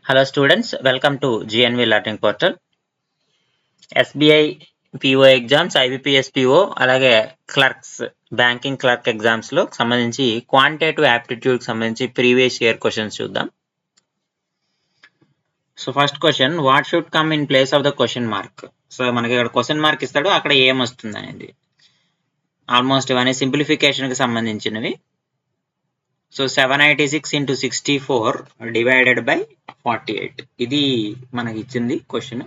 Hello students, welcome to GNV Learning Portal. SBI PO exams, IBPS PO అలాగే clerks banking clerk exams లో సంబంధించి quantitative aptitude కి సంబంధించి previous year questions చూద్దాం. So first question, what should come in place of the question mark. So మనకి ఇక్కడ question mark ఇస్తాడు, అక్కడ ఏం వస్తుంది అనేది. ఆల్మోస్ట్ ఇవన్నీ సింప్లిఫికేషన్ కి సంబంధించినవి. సో 786 into 64 divided by 48 ఇది మనకి ఇచ్చింది క్వశ్చన్.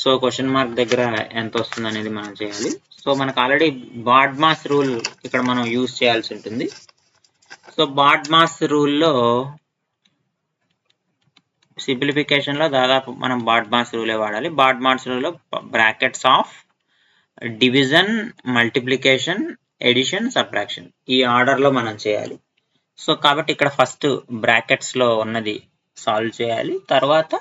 సో క్వశ్చన్ మార్క్ దగ్గర ఎంత వస్తుంది అనేది మనం చేయాలి. సో మనకు ఆల్రెడీ బాడ్మాస్ రూల్ ఇక్కడ మనం యూజ్ చేయాల్సి ఉంటుంది. సో బాడ్మాస్ రూల్లో సింప్లిఫికేషన్ లో దాదాపు మనం బాడ్మాస్ రూలే వాడాలి. బాడ్మాస్ రూల్లో brackets of division, multiplication, addition, subtraction ఈ ఆర్డర్ లో మనం చేయాలి. సో కాబట్టి ఇక్కడ ఫస్ట్ బ్రాకెట్స్ లో ఉన్నది సాల్వ్ చేయాలి, తర్వాత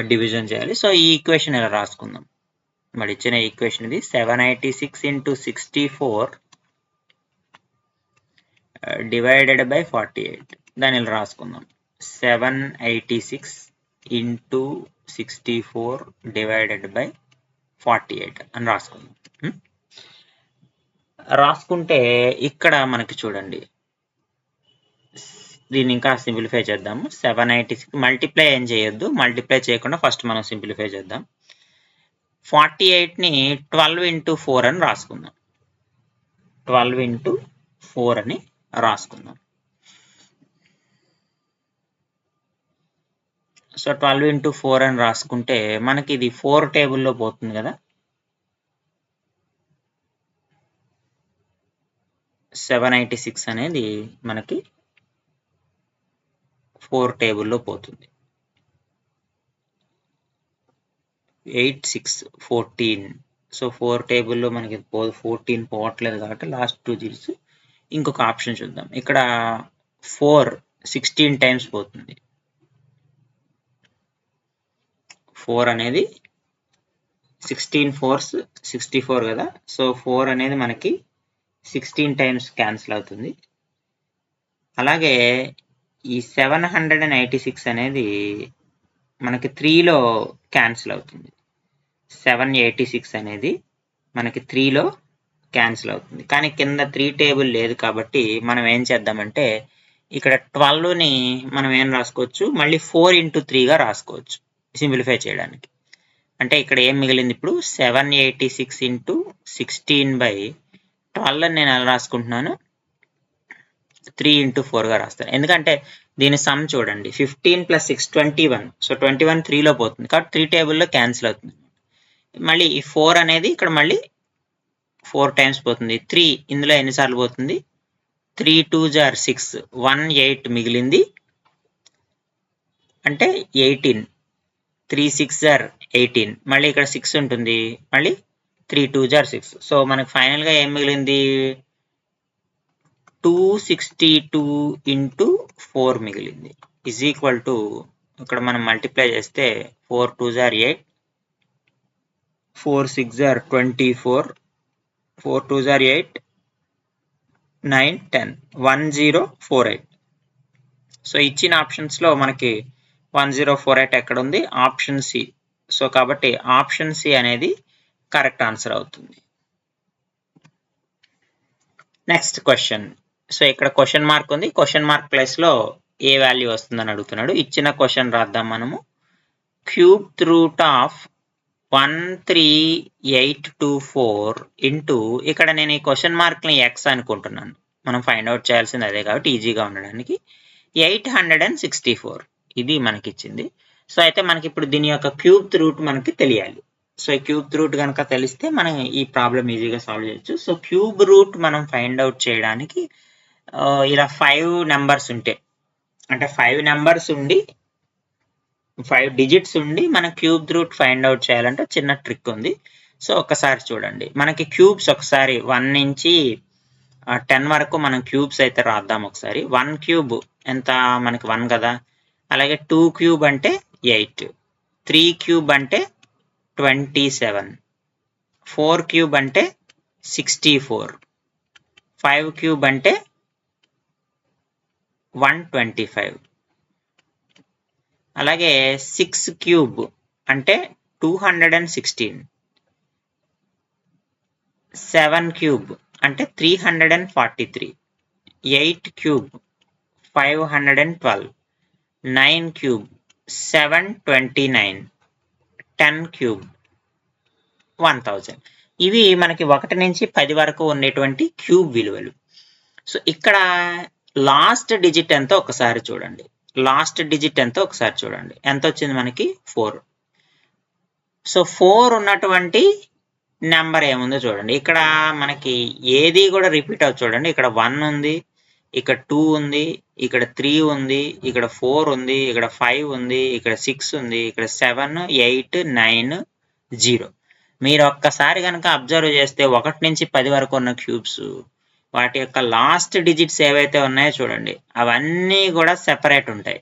డివిజన్ చేయాలి. సో ఈ ఈక్వేషన్ ఇలా రాసుకుందాం. మరి ఇచ్చిన ఈక్వేషన్ ఇది 786 into 64 divided by 48. దాన్ని ఇలా రాసుకుందాం. 786 into 64 divided by 48 అని రాసుకుందాం. రాసుకుంటే ఇక్కడ మనకి చూడండి, దీన్ని ఇంకా సింప్లిఫై చేద్దాము. 786 మల్టిప్లై ఏం చేయొద్దు, మల్టిప్లై చేయకుండా ఫస్ట్ మనం సింప్లిఫై చేద్దాం. 48ని 12 into 4 అని రాసుకుందాం. 12 into 4 అని రాసుకుందాం. సో 12 into 4 అని రాసుకుంటే మనకి ఇది 4 టేబుల్లో పోతుంది కదా. 786 అనేది మనకి 4 టేబుల్లో పోతుంది. 8 6 14. సో 4 టేబుల్లో మనకి 14 పోవట్లేదు కాబట్టి లాస్ట్ 2 digits. ఇంకొక ఆప్షన్ చూద్దాం. ఇక్కడ 4 16 టైమ్స్ పోతుంది. 4 అనేది 16 4s 64 కదా. సో 4 అనేది మనకి 16 టైమ్స్ క్యాన్సిల్ అవుతుంది. అలాగే ఈ 786 అనేది మనకి 3లో క్యాన్సిల్ అవుతుంది. 786 అనేది మనకి 3లో క్యాన్సిల్ అవుతుంది. కానీ కింద 3 టేబుల్ లేదు కాబట్టి మనం ఏం చేద్దామంటే ఇక్కడ 12ని మనం ఏం రాసుకోవచ్చు, మళ్ళీ 4 into 3గా రాసుకోవచ్చు సింప్లిఫై చేయడానికి. అంటే ఇక్కడ ఏం మిగిలింది ఇప్పుడు 786 into 16 by 12 నేను ఎలా రాసుకుంటున్నాను, 3 into 4గా రాస్తాను. ఎందుకంటే దీని సమ్ చూడండి, 15 + 6 21. సో 21 3లో పోతుంది కాబట్టి 3 టేబుల్లో క్యాన్సిల్ అవుతుంది. మళ్ళీ ఈ 4 అనేది ఇక్కడ మళ్ళీ 4 టైమ్స్ పోతుంది. 3 ఇందులో ఎన్నిసార్లు పోతుంది, 3 2s are 6, 1 8 మిగిలింది అంటే 18. 3 6s are 18. మళ్ళీ ఇక్కడ 6 ఉంటుంది, మళ్ళీ 3 2s are 6. సో మనకు ఫైనల్ గా ఏం మిగిలింది, 262 into 4 మిగిలింది. ఈజ్ ఈక్వల్ టు ఇక్కడ మనం మల్టిప్లై చేస్తే 4 2s are 8, 4 6s are 24, 4 2s are 8, 9 10, 1048. So ఇచ్చిన ఆప్షన్స్ లో మనకి 1048 ఎక్కడ ఉంది, ఆప్షన్ సి. సో కాబట్టి ఆప్షన్ సి అనేది కరెక్ట్ ఆన్సర్ అవుతుంది. Next question. సో ఇక్కడ క్వశ్చన్ మార్క్ ఉంది, క్వశ్చన్ మార్క్ ప్లేస్ లో ఏ వాల్యూ వస్తుందని అడుగుతున్నాడు. ఇచ్చిన క్వశ్చన్ రాద్దాం మనము. క్యూబ్ రూట్ ఆఫ్ 13824 ఇంటూ, ఇక్కడ నేను ఈ క్వశ్చన్ మార్క్ ని ఎక్స్ అనుకుంటున్నాను, మనం ఫైండ్ అవుట్ చేయాల్సింది అదే కాబట్టి ఈజీగా ఉండడానికి. 864 ఇది మనకి ఇచ్చింది. సో అయితే మనకి ఇప్పుడు దీని యొక్క క్యూబ్ రూట్ మనకి తెలియాలి. సో ఈ క్యూబ్ రూట్ కనుక తెలిస్తే మనం ఈ ప్రాబ్లం ఈజీగా సాల్వ్ చేయొచ్చు. సో క్యూబ్ రూట్ మనం ఫైండ్ అవుట్ చేయడానికి ఇలా 5 నెంబర్స్ ఉంటే, అంటే 5 నెంబర్స్ ఉండి 5 డిజిట్స్ ఉండి మనం క్యూబ్ రూట్ ఫైండ్ అవుట్ చేయాలంటే చిన్న ట్రిక్ ఉంది. సో ఒక్కసారి చూడండి, మనకి క్యూబ్స్ ఒకసారి 1 నుంచి 10 వరకు మనం క్యూబ్స్ అయితే రాద్దాం ఒకసారి. 1 క్యూబ్ ఎంత, మనకి 1 కదా. అలాగే 2 క్యూబ్ అంటే 8, 3 క్యూబ్ అంటే 27, 4 క్యూబ్ అంటే 64, 5 క్యూబ్ అంటే 125. అలాగే 6 క్యూబ్ అంటే 216. 7 క్యూబ్ అంటే 343. 8 క్యూబ్ 512. 9 క్యూబ్ 729. 10 క్యూబ్ 1000. ఇవి మనకి 1 నుంచి 10 వరకు ఉండేటువంటి క్యూబ్ విలువలు. సో ఇక్కడ లాస్ట్ డిజిట్ ఎంతో ఒకసారి చూడండి. ఎంత వచ్చింది మనకి? 4. సో 4 ఉన్నటువంటి నెంబర్ ఏముందో చూడండి. ఇక్కడ మనకి ఏది కూడా రిపీట్ అవుతుంది చూడండి. ఇక్కడ 1 ఉంది, ఇక్కడ 2 ఉంది, ఇక్కడ 3 ఉంది, ఇక్కడ 4 ఉంది, ఇక్కడ 5 ఉంది, ఇక్కడ 6 ఉంది, ఇక్కడ 7, 8, 9, 0. మీరు ఒక్కసారి కనుక అబ్జర్వ్ చేస్తే 1 నుంచి 10 వరకు ఉన్న క్యూబ్స్ వాటి యొక్క లాస్ట్ డిజిట్స్ ఏవైతే ఉన్నాయో చూడండి, అవన్నీ కూడా సెపరేట్ ఉంటాయి.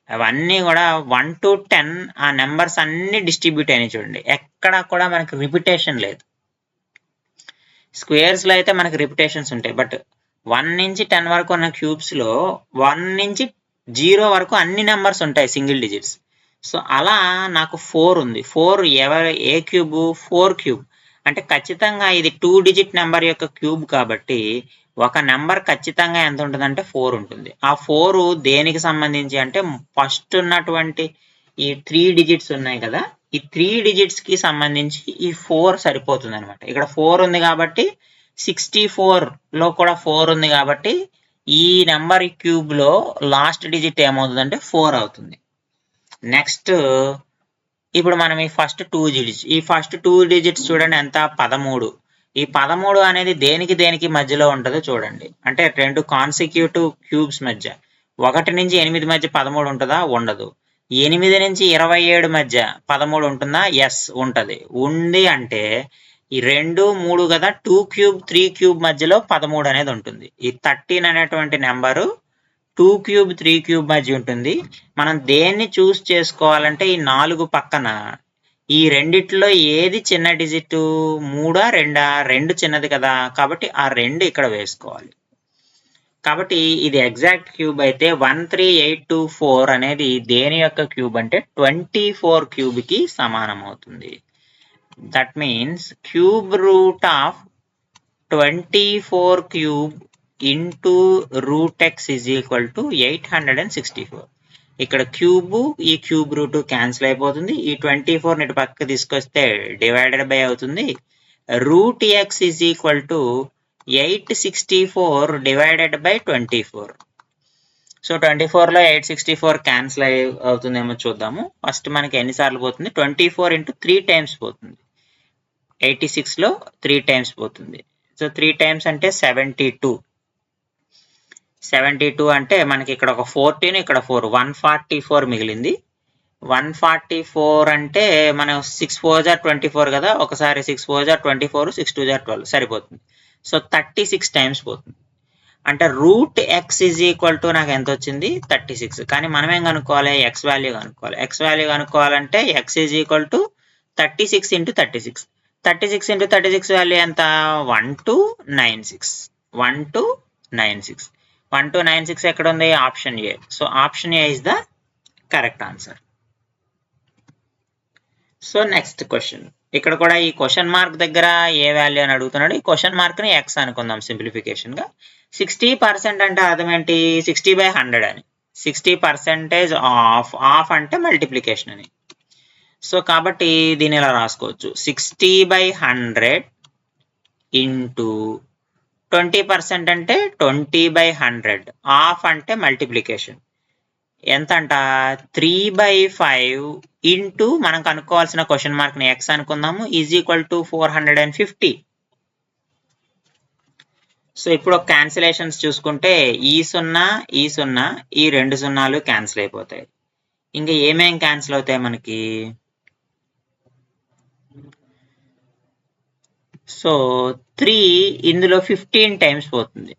అవన్నీ కూడా 1 to 10 ఆ నెంబర్స్ అన్ని డిస్ట్రిబ్యూట్ అయినాయి చూడండి. ఎక్కడ కూడా మనకి రిపిటేషన్ లేదు. స్క్వేర్స్ లో అయితే మనకి రిపిటేషన్స్ ఉంటాయి, బట్ 1 నుంచి 10 వరకు ఉన్న క్యూబ్స్ లో 1 నుంచి 0 వరకు అన్ని నెంబర్స్ ఉంటాయి, సింగిల్ డిజిట్స్. సో అలా నాకు 4 ఉంది. 4 ఏ క్యూబ్? 4 క్యూబ్. అంటే ఖచ్చితంగా ఇది 2 డిజిట్ నెంబర్ యొక్క క్యూబ్ కాబట్టి ఒక నెంబర్ ఖచ్చితంగా ఎంత ఉంటుందంటే 4 ఉంటుంది. ఆ 4 దేనికి సంబంధించి అంటే ఫస్ట్ ఉన్నటువంటి ఈ 3 డిజిట్స్ ఉన్నాయి కదా, ఈ 3 డిజిట్స్ కి సంబంధించి ఈ 4 సరిపోతుంది అనమాట. ఇక్కడ 4 ఉంది కాబట్టి 64 లో కూడా 4 ఉంది కాబట్టి ఈ నెంబర్ క్యూబ్ లో లాస్ట్ డిజిట్ ఏమవుతుందంటే 4 అవుతుంది. నెక్స్ట్ ఇప్పుడు మనం ఈ ఫస్ట్ 2 డిజిట్స్ చూడండి ఎంత? 13. ఈ 13 అనేది దేనికి మధ్యలో ఉంటుందో చూడండి. అంటే 2 కాన్సిక్యూటివ్ క్యూబ్స్ మధ్య. 1 నుంచి 8 మధ్య 13 ఉంటుందా? ఉండదు. 8 నుంచి 27 మధ్య 13 ఉంటుందా? ఎస్ ఉంటది. ఉంది అంటే ఈ 2, 3 కదా, 2 క్యూబ్ 3 క్యూబ్ మధ్యలో 13 అనేది ఉంటుంది. ఈ 13 అనేటువంటి నెంబరు 2 క్యూబ్ 3 క్యూబ్ మధ్య ఉంటుంది. మనం దేన్ని చూస్ చేసుకోవాలంటే ఈ 4 పక్కన ఈ రెండిట్లో ఏది చిన్న డిజిట్? 3, 2? 2 చిన్నది కదా, కాబట్టి ఆ 2 ఇక్కడ వేసుకోవాలి. కాబట్టి ఇది ఎగ్జాక్ట్ క్యూబ్ అయితే 13824 అనేది దేని యొక్క క్యూబ్ అంటే 24 క్యూబ్ కి సమానం అవుతుంది. That means cube root of 24 cube into root x is equal to 864. ఇక్కడ క్యూబ్ ఈ క్యూబ్ రూట్ క్యాన్సిల్ అయిపోతుంది. ఈ 24 ఇటు పక్కకు తీసుకొస్తే డివైడెడ్ బై అవుతుంది. Route x is equal to 864 divided by 24. So 24 లో 864 క్యాన్సిల్ అవుతుందేమో చూద్దాము. ఫస్ట్ మనకి ఎన్నిసార్లు పోతుంది? 24 into 3 times పోతుంది. 86 లో 3 times పోతుంది. సో 3 times అంటే 72. 72 అంటే మనకి ఇక్కడ ఒక 14, ఇక్కడ 4, 144 మిగిలింది. 144 అంటే మనం 6 4 jar 24 కదా, ఒకసారి 6 4 jar 24, 6 2 jar 12 సరిపోతుంది. సో 36 times పోతుంది. అంటే root x is equal to నాకు ఎంత వచ్చింది? 36. కానీ మనం ఏం కనుక్కోవాలి? ఎక్స్ వాల్యూ కనుక్కోవాలి. ఎక్స్ వాల్యూ కనుక్కోవాలంటే x is equal to 36 into 36. 36 into 36 వాల్యూ ఎంత? 1296. 1296. 1296 ఎక్కడ ఉంది? Option A. So option A is the correct answer. So next question. ఇక్కడ కూడా ఈ క్వశ్చన్ మార్క్ దగ్గర ఏ వాల్యూ అని అడుగుతున్నాడు. ఈ క్వశ్చన్ మార్క్ ని ఎక్స్ అనుకుందాం సింప్లిఫికేషన్ గా. 60% అంటే అర్థం ఏంటి? 60/100 అని. 60% ఆఫ్ అంటే మల్టిప్లికేషన్ అని. సో కాబట్టి దీన్ని ఇలా రాసుకోవచ్చు. 60/100 ఇంటూ 20% అంటే 20/100. ఆఫ్ అంటే మల్టిప్లికేషన్. ఎంత అంట? 3/5 ఇంటూ మనం కనుక్కోవాల్సిన క్వశ్చన్ మార్క్ ని ఎక్స్ అనుకుందాము ఈజ్ ఈక్వల్ టు 450. సో ఇప్పుడు క్యాన్సిలేషన్స్ చూసుకుంటే ఈ 0 ఈ 2 సున్నాలు క్యాన్సిల్ అయిపోతాయి. ఇంకా ఏమేం క్యాన్సిల్ అవుతాయి మనకి? సో 3 ఇందులో 15 times పోతుంది.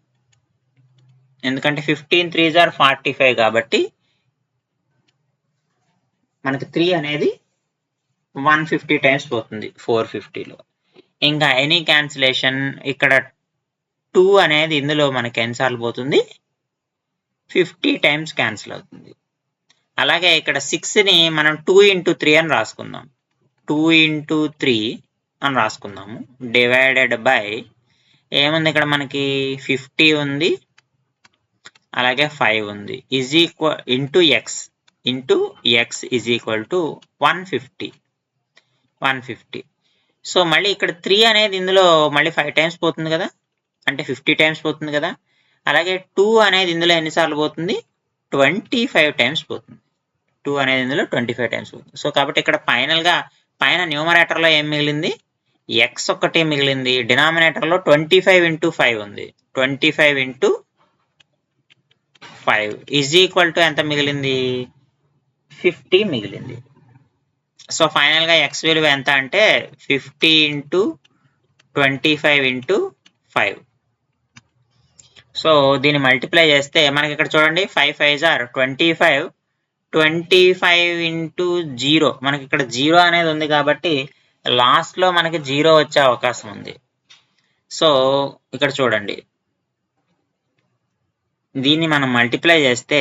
ఎందుకంటే 15 3s are 45 కాబట్టి మనకి 3 అనేది 150 times పోతుంది 450లో. ఇంకా ఎనీ క్యాన్సిలేషన్ ఇక్కడ 2 అనేది ఇందులో మనకి ఎన్నిసార్లు పోతుంది? 50 times క్యాన్సిల్ అవుతుంది. అలాగే ఇక్కడ 6ని మనం 2 into 3 అని రాసుకుందాం. 2 into 3 అని రాసుకుందాము. డివైడెడ్ బై ఏముంది ఇక్కడ మనకి 50 ఉంది, అలాగే 5 ఉంది. Is equal into X is equal to 150. So మళ్ళీ ఇక్కడ 3 అనేది ఇందులో మళ్ళీ 5 టైమ్స్ పోతుంది కదా, అంటే 50 టైమ్స్ పోతుంది కదా. అలాగే 2 అనేది ఇందులో ఎన్నిసార్లు పోతుంది, 25 టైమ్స్ పోతుంది. 2 అనేది ఇందులో 25 టైమ్స్ పోతుంది. సో కాబట్టి ఇక్కడ ఫైనల్గా పైన న్యూమరేటర్లో ఏం మిగిలింది, ఎక్స్ ఒక్కటే మిగిలింది. డినామినేటర్లో 25 into 5 ఉంది. 25 into 5 ఈజ్ ఈక్వల్ టు ఎంత మిగిలింది, 50 మిగిలింది. సో ఫైనల్గా ఎక్స్ విలువ ఎంత అంటే 50 into 25 into 5. సో దీన్ని మల్టిప్లై చేస్తే మనకి ఇక్కడ చూడండి 5 5s are 25. 25 into 0, మనకి ఇక్కడ 0 అనేది ఉంది కాబట్టి లాస్ట్లో మనకి 0 వచ్చే అవకాశం ఉంది. సో ఇక్కడ చూడండి దీన్ని మనం మల్టిప్లై చేస్తే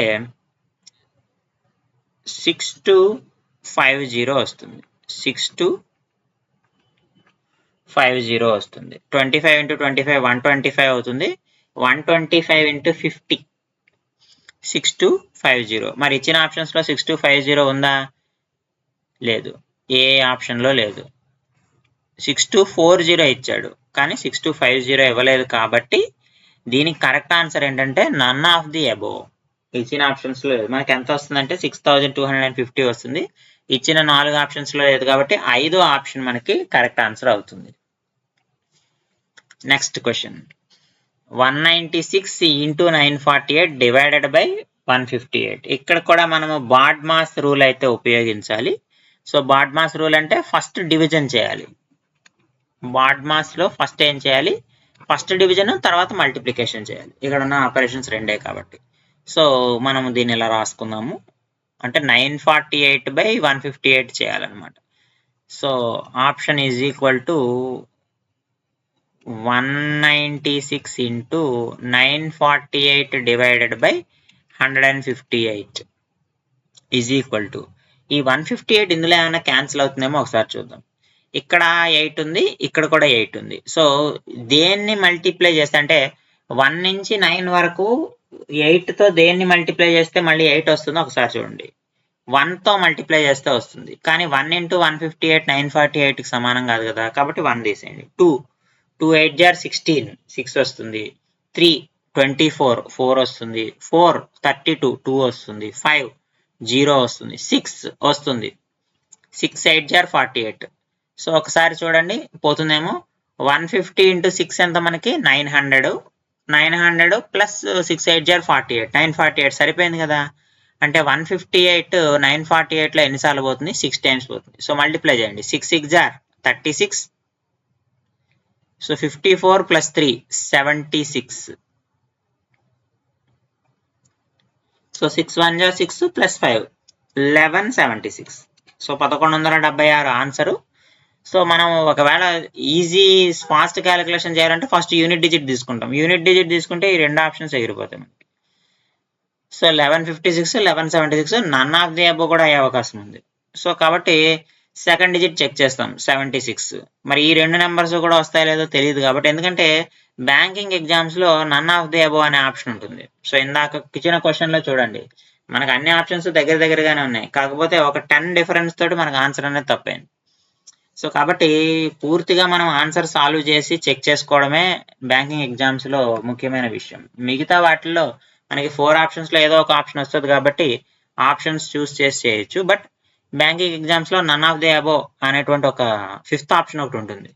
6250 వస్తుంది. 6250 వస్తుంది. 25 into 25 125 అవుతుంది. 125 into 50 6250. మరి ఇచ్చిన ఆప్షన్స్లో 6250 ఉందా, లేదు, ఏ ఆప్షన్లో లేదు. 6240 ఇచ్చాడు కానీ 6250 ఇవ్వలేదు. కాబట్టి దీనికి కరెక్ట్ ఆన్సర్ ఏంటంటే నన్ ఆఫ్ ది అబోవ్. ఇచ్చిన ఆప్షన్స్లో లేదు. మనకి ఎంత వస్తుందంటే 6250 వస్తుంది. ఇచ్చిన 4 ఆప్షన్స్లో లేదు కాబట్టి 5వ ఆప్షన్ మనకి కరెక్ట్ ఆన్సర్ అవుతుంది. Next question, 196 into 948 divided by 158. ఇక్కడ కూడా మనము బాడ్మాస్ రూల్ అయితే ఉపయోగించాలి. సో బాడ్మాస్ రూల్ అంటే ఫస్ట్ డివిజన్ చేయాలి. బాడ్మాస్లో ఫస్ట్ ఏం చేయాలి, ఫస్ట్ డివిజన్ తర్వాత మల్టిప్లికేషన్ చేయాలి. ఇక్కడ ఉన్న ఆపరేషన్స్ రెండే కాబట్టి. సో మనము దీన్ని ఇలా రాసుకుందాము, అంటే 948 by 158 చేయాలన్నమాట. So option is equal to 196 into 948 divided by 158 is equal to, ఈ 158 ఇందులో ఏమైనా క్యాన్సిల్ అవుతుందేమో ఒకసారి చూద్దాం. ఇక్కడ 8 ఉంది, ఇక్కడ కూడా 8 ఉంది. సో దేన్ని మల్టిప్లై చేస్తే అంటే 1 నుంచి 9 వరకు 8తో దేన్ని మల్టిప్లై చేస్తే మళ్ళీ 8 వస్తుందో ఒకసారి చూడండి. 1తో మల్టిప్లై చేస్తే వస్తుంది, కానీ 1 into 158 948కి సమానం కాదు కదా, కాబట్టి 1 తీసేయండి. 2 8 jar 16 6 వస్తుంది. 3 24 4 వస్తుంది. 4 32 2 వస్తుంది. 5 0 వస్తుంది. 6 వస్తుంది. 6 8 jar 48. సో ఒకసారి చూడండి పోతుందేమో. 150 into 6 ఎంత మనకి 900. 900 ప్లస్ 6 8 jar 48 948 సరిపోయింది కదా. అంటే 158 948లో ఎన్నిసార్లు పోతుంది, 6 టైమ్స్ పోతుంది. సో మల్టిప్లై చేయండి. 6 6 jar 36. So 54 plus 3 76. So 6 1 jar 6 plus 5 1176. So 1176 answer. So మనం ఒకవేళ ఈజీ ఫాస్ట్ క్యాలిక్యులేషన్ చేయాలంటే ఫస్ట్ యూనిట్ డిజిట్ తీసుకుంటాం. యూనిట్ డిజిట్ తీసుకుంటే ఈ రెండు ఆప్షన్స్ ఎగిరిపోతాయి మనకి. So 1156 1176 none of the above కూడా అయ్యే అవకాశం ఉంది. సో కాబట్టి సెకండ్ డిజిట్ చెక్ చేస్తాం 76. మరి ఈ రెండు నెంబర్స్ కూడా వస్తాయో లేదో తెలియదు కాబట్టి, ఎందుకంటే బ్యాంకింగ్ ఎగ్జామ్స్లో నన్ ఆఫ్ ది అబోవ్ అనే ఆప్షన్ ఉంటుంది. సో ఇందాక ఇచ్చిన క్వశ్చన్లో చూడండి మనకు అన్ని ఆప్షన్స్ దగ్గరగానే ఉన్నాయి, కాకపోతే ఒక 10 డిఫరెన్స్ తోటి మనకు ఆన్సర్ అనేది తప్పైంది. సో కాబట్టి పూర్తిగా మనం ఆన్సర్ సాల్వ్ చేసి చెక్ చేసుకోవడమే బ్యాంకింగ్ ఎగ్జామ్స్లో ముఖ్యమైన విషయం. మిగతా వాటిల్లో మనకి 4 ఆప్షన్స్లో ఏదో ఒక ఆప్షన్ వస్తుంది కాబట్టి ఆప్షన్స్ చూస్ చేసి చేయొచ్చు. బట్ బ్యాంకింగ్ ఎగ్జామ్స్లో నన్ ఆఫ్ ది అబోవ్ అనేటువంటి ఒక 5th ఆప్షన్ ఒకటి ఉంటుంది.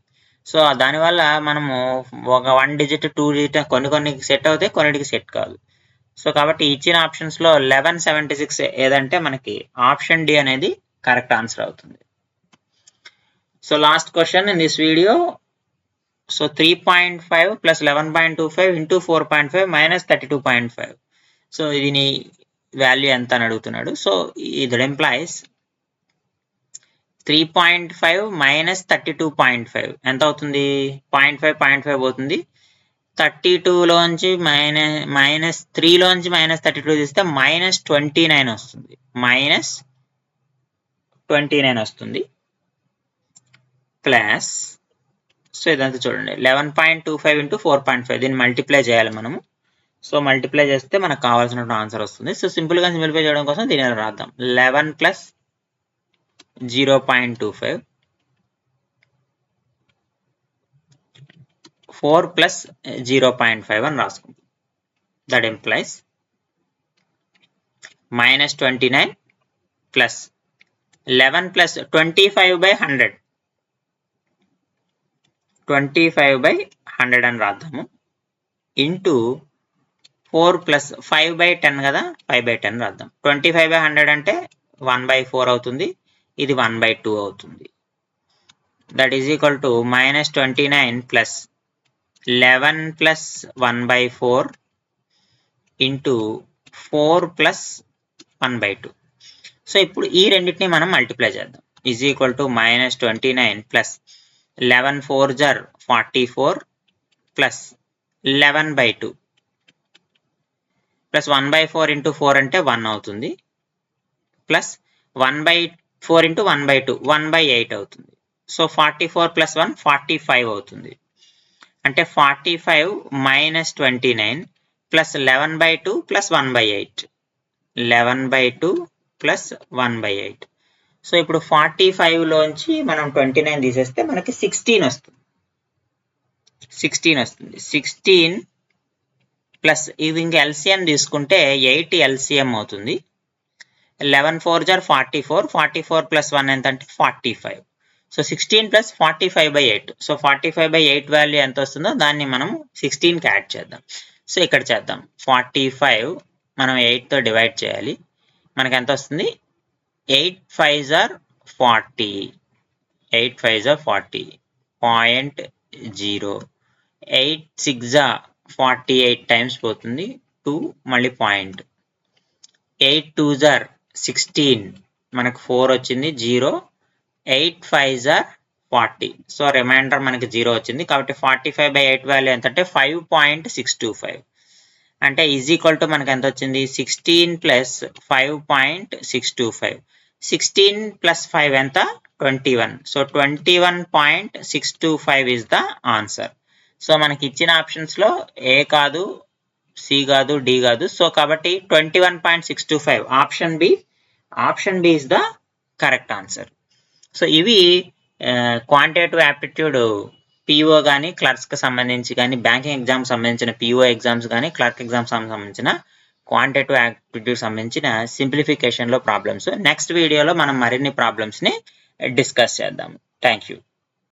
సో దానివల్ల మనము ఒక 1 డిజిట్ 2 డిజిట్ కొన్ని సెట్ అవుతాయి, కొన్నిటికి సెట్ కాదు. సో కాబట్టి ఇచ్చిన ఆప్షన్స్లో 1176 ఏదంటే మనకి ఆప్షన్ డి అనేది కరెక్ట్ ఆన్సర్ అవుతుంది. So last question in this video. So 3.5 plus 11.25 into 4.5 minus 32.5. So దీని వాల్యూ ఎంత అని అడుగుతున్నాడు. సో ఇది ఎంప్లాయీస్ 3.5 minus 32.5 ఎంత అవుతుంది, 0.5 పోతుంది. 32లోంచి -3లోంచి -32 తీస్తే -29 వస్తుంది. -29 వస్తుంది ప్లస్, సో ఇదంతా చూడండి 11.25 × 4.5 దీన్ని మల్టిప్లై చేయాలి మనము. సో మల్టిప్లై చేస్తే మనకు కావాల్సిన ఆన్సర్ వస్తుంది. సో సింపుల్ఫై చేయడం కోసం దీని రాద్దాం. 11 + 0.25 4 + 0.5 అని రాసుకుంటాం. దట్ ఇంప్లైస్ -29 ప్లస్ 11 + 25/100 25/100 అని రాద్దాము. ఇంటూ 4 + 5/10 కదా, 5/10 రాద్దాం. 25/100 అంటే 1/4 అవుతుంది. ఇది 1/2 అవుతుంది. That is equal to -29 plus 11 + 1/4 into 4 + 1/2. So ఇప్పుడు ఈ రెండింటిని మనం మల్టిప్లై చేద్దాం. Is equal to -29 plus 11 4 * 44 plus 11/2 plus 1/4 × 4 అంటే 1 అవుతుంది. ప్లస్ 1/4 × 1/2 1/8 అవుతుంది. సో 44 + 1 45 అవుతుంది. అంటే 45 - 29 ప్లస్ 11/2 ప్లస్ 1/8 11/2 ప్లస్ 1/8. సో ఇప్పుడు 45లోంచి మనం 29 తీసేస్తే మనకి 16 వస్తుంది. 16 ప్లస్ ఇది ఇంకా ఎల్సిఎం తీసుకుంటే 8 ఎల్సిఎం అవుతుంది. 11 4 * 44 44 + 1 ఎంత అంటే 45. సో 16 + 45/8. సో 45/8 వాల్యూ ఎంత వస్తుందో దాన్ని మనం 16కి యాడ్ చేద్దాం. సో ఇక్కడ చేద్దాం. 45 మనం 8తో డివైడ్ చేయాలి. మనకి ఎంత వస్తుంది? 8 5s are 40. 8 5s are 40. 0.0. 8 6s are 48 times పోతుంది. 2 మళ్ళీ పాయింట్. 8 2s are 16. మనకు 4 వచ్చింది. 0. 8 5s are 40. సో రిమైండర్ మనకి 0 వచ్చింది. కాబట్టి 45/8 వాల్యూ ఎంత అంటే 5.625. అంటే ఈజ్ ఈక్వల్ టు మనకి ఎంత వచ్చింది? 16 + 5.625. 16 + 5 ఎంత? 21. So 21.625 is the answer. So మనకి ఇచ్చిన ఆప్షన్స్లో ఏ కాదు, సి కాదు, డి కాదు. సో కాబట్టి 21.625 option B is the correct answer. So ఇవి క్వాంటిటేటివ్ యాప్టిట్యూడ్ పిఓ కానీ, క్లర్క్స్కి సంబంధించి కానీ, బ్యాంకింగ్ ఎగ్జామ్ సంబంధించిన పిఓ ఎగ్జామ్స్ కానీ, క్లర్క్ ఎగ్జామ్స్ సంబంధించిన క్వాంటిటేటివ్ యాప్టిట్యూడ్ సంబంధించిన సింప్లిఫికేషన్లో ప్రాబ్లమ్స్. నెక్స్ట్ వీడియోలో మనం మరిన్ని ప్రాబ్లమ్స్ని డిస్కస్ చేద్దాం. Thank you.